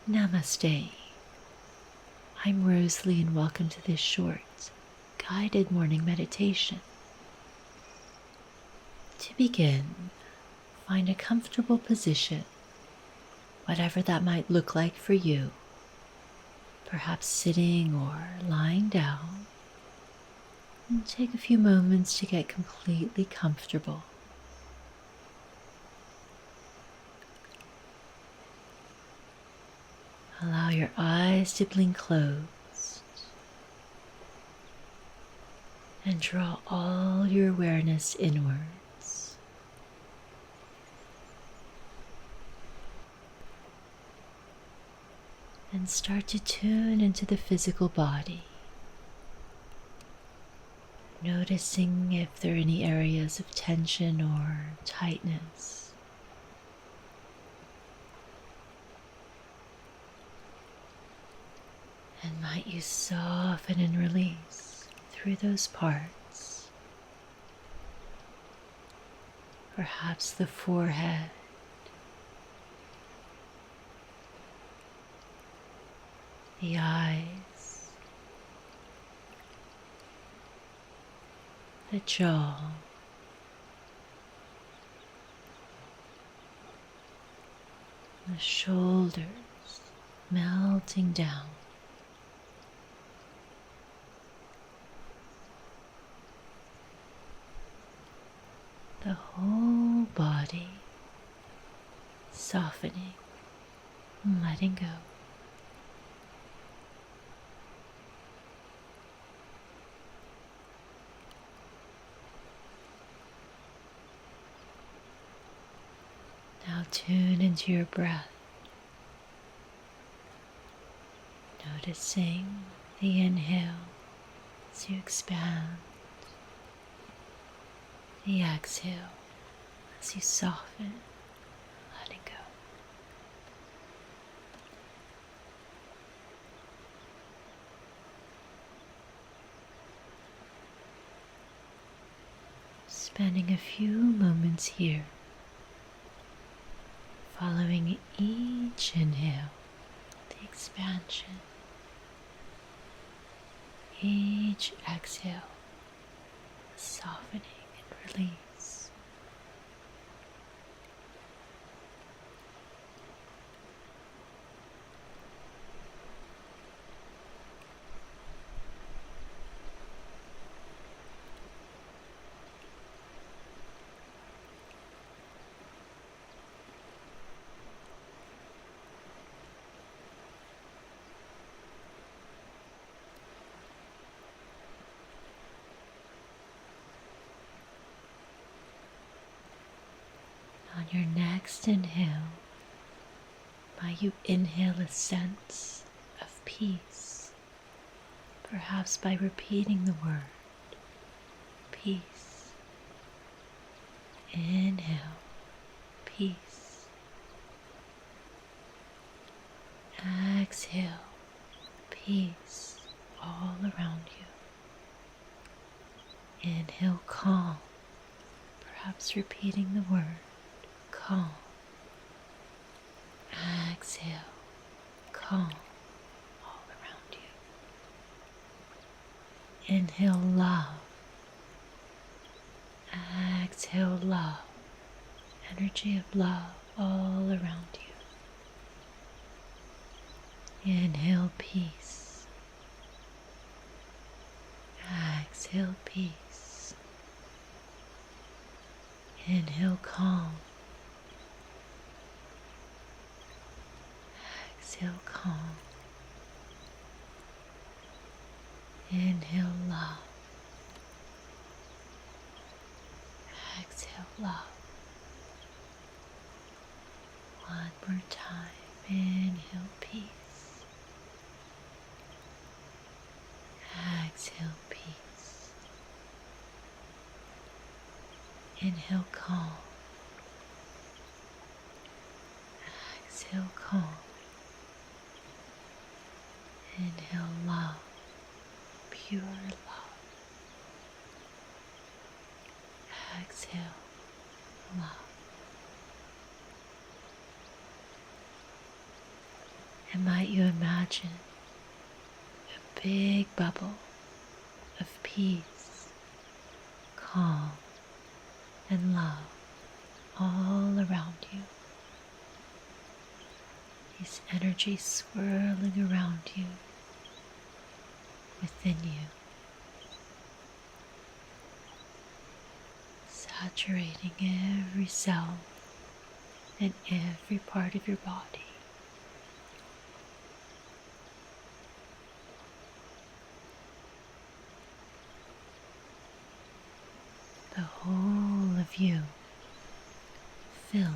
Namaste. I'm Rosalie and welcome to this short, guided morning meditation. To begin, find a comfortable position, whatever that might look like for you, perhaps sitting or lying down, and take a few moments to get completely comfortable. Allow your eyes to blink closed and draw all your awareness inwards. And start to tune into the physical body, noticing if there are any areas of tension or tightness. And might you soften and release through those parts? Perhaps the forehead, the eyes, the jaw, the shoulders melting down. The whole body softening and letting go. Now tune into your breath, noticing the inhale as you expand, the exhale as you soften, letting go. Spending a few moments here, following each inhale, the expansion, each exhale, the softening and release. On your next inhale, might you inhale a sense of peace, perhaps by repeating the word peace. Inhale, peace. Exhale, peace all around you. Inhale, calm, perhaps repeating the word calm. Exhale, calm all around you. Inhale, love. Exhale, love. Energy of love all around you. Inhale, peace. Exhale, peace. Inhale, calm. Exhale, calm. Inhale, love. Exhale, love. One more time. Inhale, peace. Exhale, peace. Inhale, calm. Exhale, calm. Inhale, love. Pure love. Exhale, love. And might you imagine a big bubble of peace, calm, and love all around you. These energies swirling around you, within you, saturating every cell and every part of your body. The whole of you filled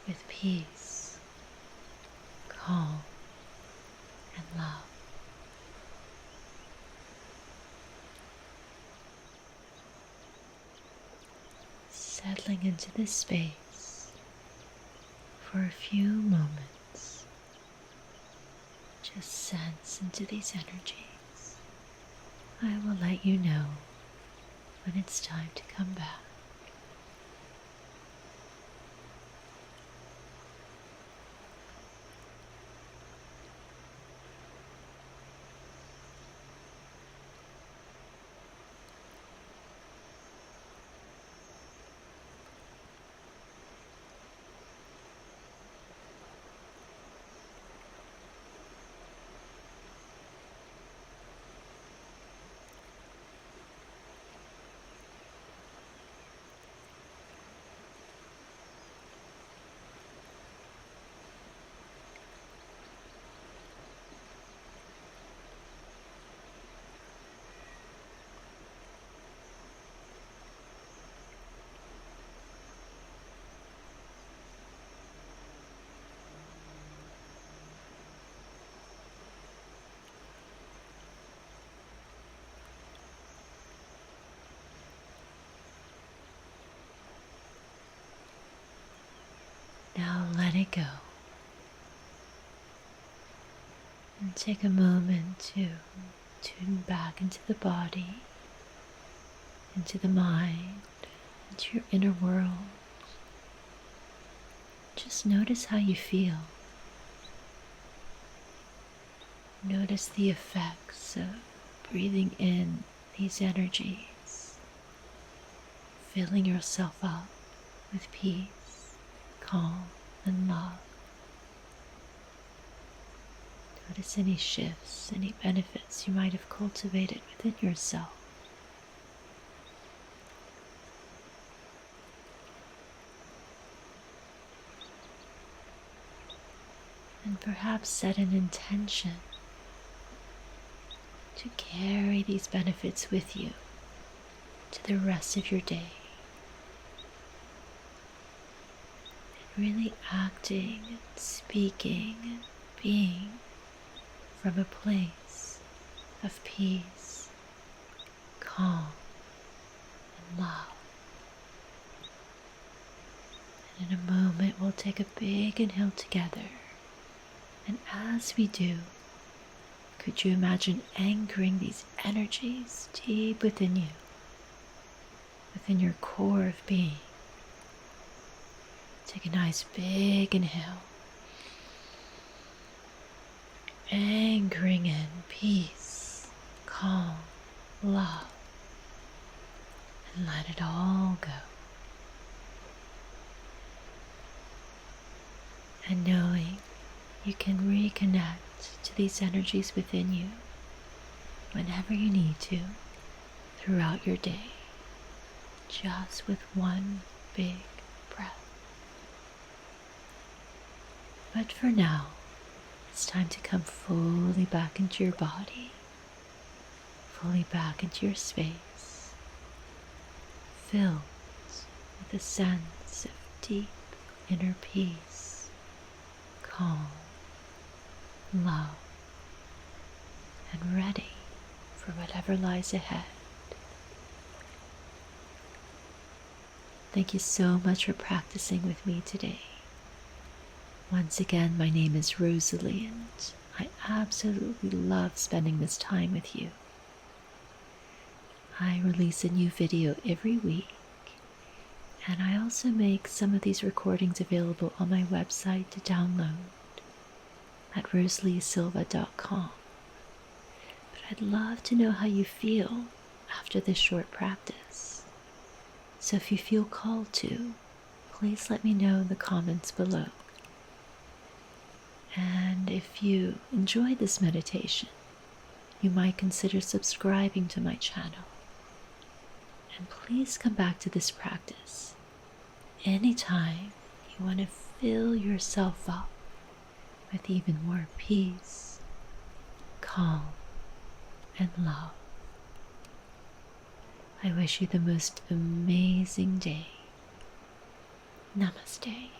with peace, calm, and love. Settling into this space for a few moments, just sense into these energies. I will let you know when it's time to come back. Now let it go. And take a moment to tune back into the body, into the mind, into your inner world. Just notice how you feel. Notice the effects of breathing in these energies, filling yourself up with peace, calm, and love. Notice any shifts, any benefits you might have cultivated within yourself. And perhaps set an intention to carry these benefits with you to the rest of your day. And really acting, and speaking, and being from a place of peace, calm, and love. And in a moment, we'll take a big inhale together. And as we do, could you imagine anchoring these energies deep within you, within your core of being? Take a nice big inhale, anchoring in peace, calm, love, and let it all go. And knowing you can reconnect to these energies within you whenever you need to throughout your day, just with one big breath. But for now, it's time to come fully back into your body, fully back into your space, filled with a sense of deep inner peace, calm, love, and ready for whatever lies ahead. Thank you so much for practicing with me today. Once again, my name is Rosalie, and I absolutely love spending this time with you. I release a new video every week, and I also make some of these recordings available on my website to download. at rosaliesilva.com. But I'd love to know how you feel after this short practice. So if you feel called to, please let me know in the comments below. And if you enjoyed this meditation, you might consider subscribing to my channel. And please come back to this practice anytime you want to fill yourself up with even more peace, calm, and love. I wish you the most amazing day. Namaste.